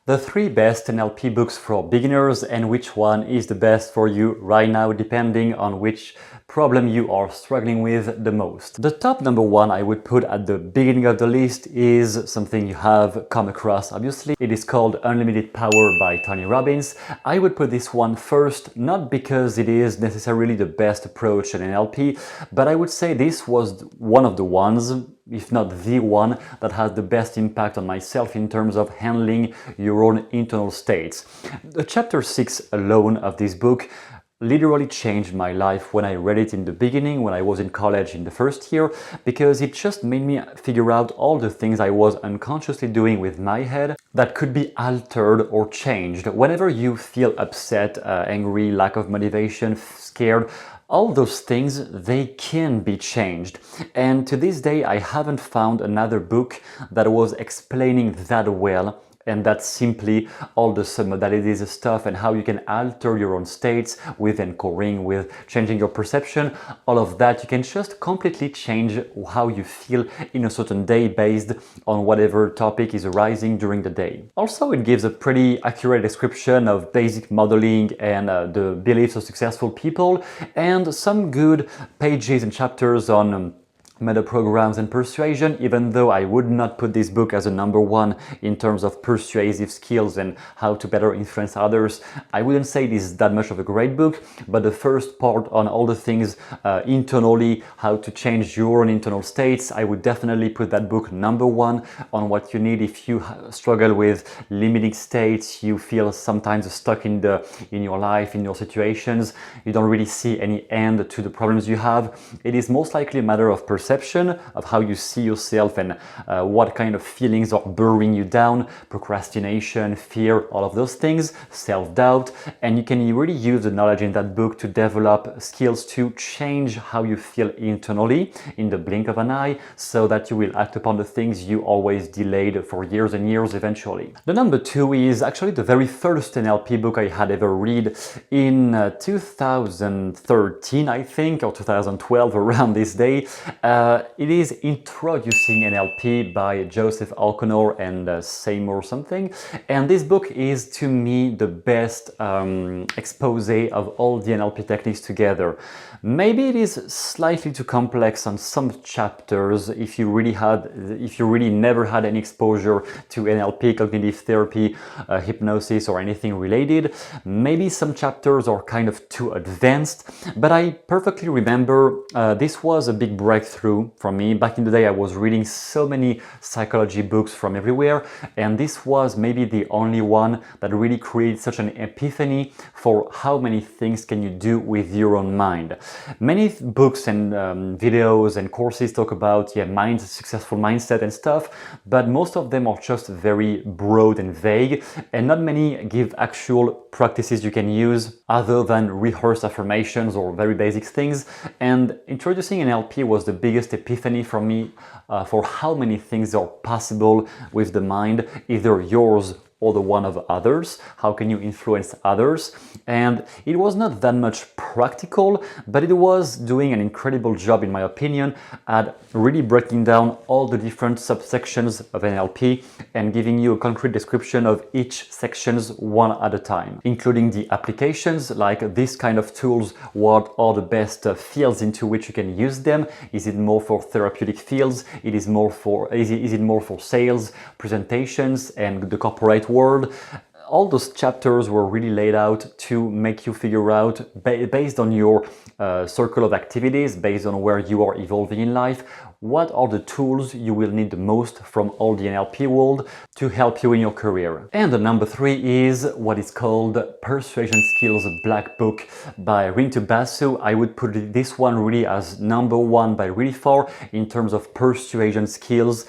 The 3 best NLP books for beginners and which one is the best for you right now, depending on which problem you are struggling with the most. The top number 1 I would put at the beginning of the list is something you have come across, obviously. It is called Unlimited Power by Tony Robbins. I would put this one first, not because it is necessarily the best approach in NLP, but I would say this was one of the ones, if not the one, that has the best impact on myself in terms of handling your own internal states. The chapter 6 alone of this book literally changed my life when I read it in the beginning, when I was in college in the first year, because it just made me figure out all the things I was unconsciously doing with my head that could be altered or changed. Whenever you feel upset, angry, lack of motivation, scared, all those things, they can be changed. And to this day, I haven't found another book that was explaining that well, and that's simply all the submodalities stuff and how you can alter your own states with anchoring, with changing your perception. All of that, you can just completely change how you feel in a certain day based on whatever topic is arising during the day. Also, it gives a pretty accurate description of basic modeling and the beliefs of successful people, and some good pages and chapters on meta programs and persuasion, even though I would not put this book as a number 1 in terms of persuasive skills and how to better influence others. I wouldn't say this is that much of a great book, but the first part on all the things internally, how to change your own internal states, I would definitely put that book number 1 on what you need if you struggle with limiting states, you feel sometimes stuck in your life, in your situations, you don't really see any end to the problems you have. It is most likely a matter of perception, of how you see yourself and what kind of feelings are burrowing you down, procrastination, fear, all of those things, self-doubt, and you can really use the knowledge in that book to develop skills to change how you feel internally in the blink of an eye, so that you will act upon the things you always delayed for years and years eventually. The number 2 is actually the very first NLP book I had ever read in 2013, I think, or 2012, around this day. It is Introducing NLP by Joseph O'Connor and Seymour something. And this book is, to me, the best expose of all the NLP techniques together. Maybe it is slightly too complex on some chapters if you really never had any exposure to NLP, cognitive therapy, hypnosis, or anything related. Maybe some chapters are kind of too advanced, but I perfectly remember this was a big breakthrough for me. Back in the day, I was reading so many psychology books from everywhere, and this was maybe the only one that really created such an epiphany for how many things can you do with your own mind. Many books and videos and courses talk about successful mindset and stuff, but most of them are just very broad and vague, and not many give actual practices you can use other than rehearsed affirmations or very basic things. And Introducing NLP was the biggest epiphany for me for how many things are possible with the mind, either yours or the one of others. How can you influence others? And it was not that much practical, but it was doing an incredible job, in my opinion, at really breaking down all the different subsections of NLP and giving you a concrete description of each sections one at a time, including the applications, like this kind of tools, what are the best fields into which you can use them. Is it more for therapeutic fields? Is it more for sales, presentations, and the corporate world? All those chapters were really laid out to make you figure out, based on your circle of activities, based on where you are evolving in life, what are the tools you will need the most from all the NLP world to help you in your career. And the number 3 is what is called Persuasion Skills Black Book by Rintu Basu. I would put this one really as number 1 by really far in terms of persuasion skills,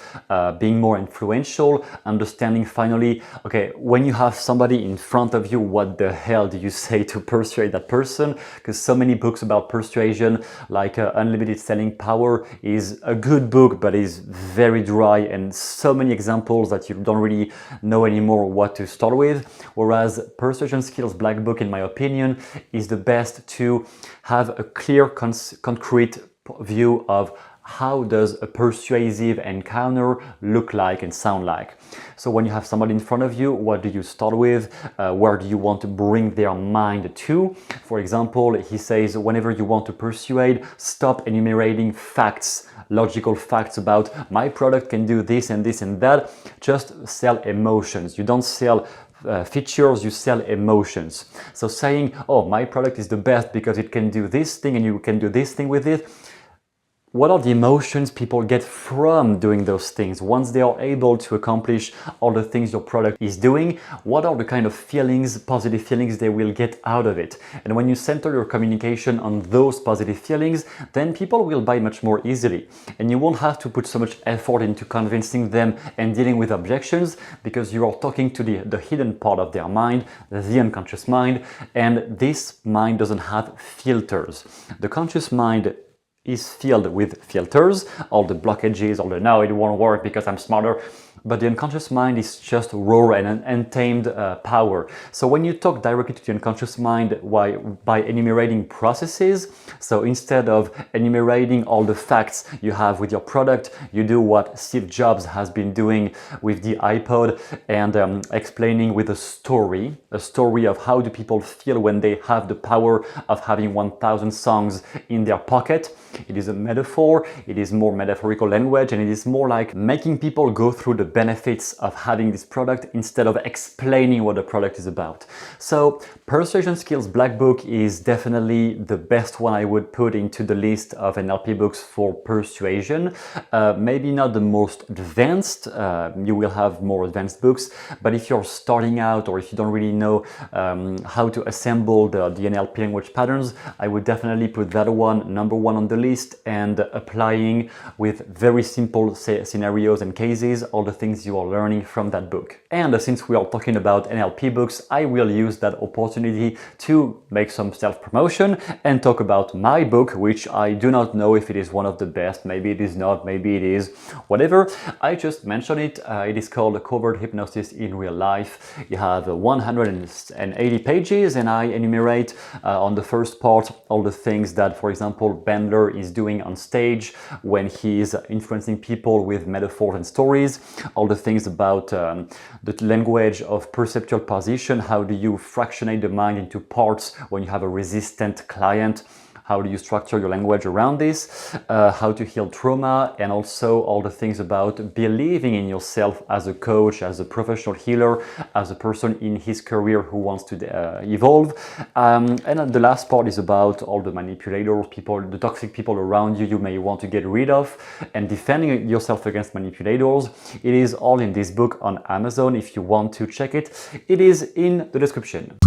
being more influential, understanding finally, okay, when you have somebody in front of you, what the hell do you say to persuade that person? Because so many books about persuasion, like Unlimited Selling Power, is a good book, but is very dry, and so many examples that you don't really know anymore what to start with. Whereas Persuasion Skills Black Book, in my opinion, is the best to have a clear, concrete view of how does a persuasive encounter look like and sound like. So when you have somebody in front of you, what do you start with? Where do you want to bring their mind to? For example, he says, whenever you want to persuade, stop enumerating facts, logical facts about my product can do this and this and that. Just sell emotions. You don't sell features, you sell emotions. So saying, oh, my product is the best because it can do this thing and you can do this thing with it. What are the emotions people get from doing those things? Once they are able to accomplish all the things your product is doing, what are the kind of feelings, positive feelings they will get out of it? And when you center your communication on those positive feelings, then people will buy much more easily. And you won't have to put so much effort into convincing them and dealing with objections, because you are talking to the hidden part of their mind, the unconscious mind, and this mind doesn't have filters. The conscious mind is filled with filters, all the blockages, all the no, it won't work because I'm smarter. But the unconscious mind is just raw and untamed power. So when you talk directly to the unconscious mind by enumerating processes, so instead of enumerating all the facts you have with your product, you do what Steve Jobs has been doing with the iPod and explaining with a story of how do people feel when they have the power of having 1,000 songs in their pocket. It is a metaphor, it is more metaphorical language, and it is more like making people go through the benefits of having this product instead of explaining what the product is about. So Persuasion Skills Black Book is definitely the best one I would put into the list of NLP books for persuasion. Maybe not the most advanced, you will have more advanced books, but if you're starting out or if you don't really know how to assemble the NLP language patterns, I would definitely put that one number one on the list, and applying with very simple scenarios and cases all the things you are learning from that book. And since we are talking about NLP books, I will use that opportunity to make some self-promotion and talk about my book, which I do not know if it is one of the best. Maybe it is not, maybe it is, whatever. I just mentioned it. It is called Covert Hypnosis in Real Life. You have 180 pages, and I enumerate on the first part all the things that, for example, Bandler is doing on stage when he is influencing people with metaphors and stories, all the things about the language of perceptual position, how do you fractionate the mind into parts when you have a resistant client, how do you structure your language around this, how to heal trauma, and also all the things about believing in yourself as a coach, as a professional healer, as a person in his career who wants to evolve. And the last part is about all the manipulators, people, the toxic people around you may want to get rid of, and defending yourself against manipulators. It is all in this book on Amazon. If you want to check it, it is in the description.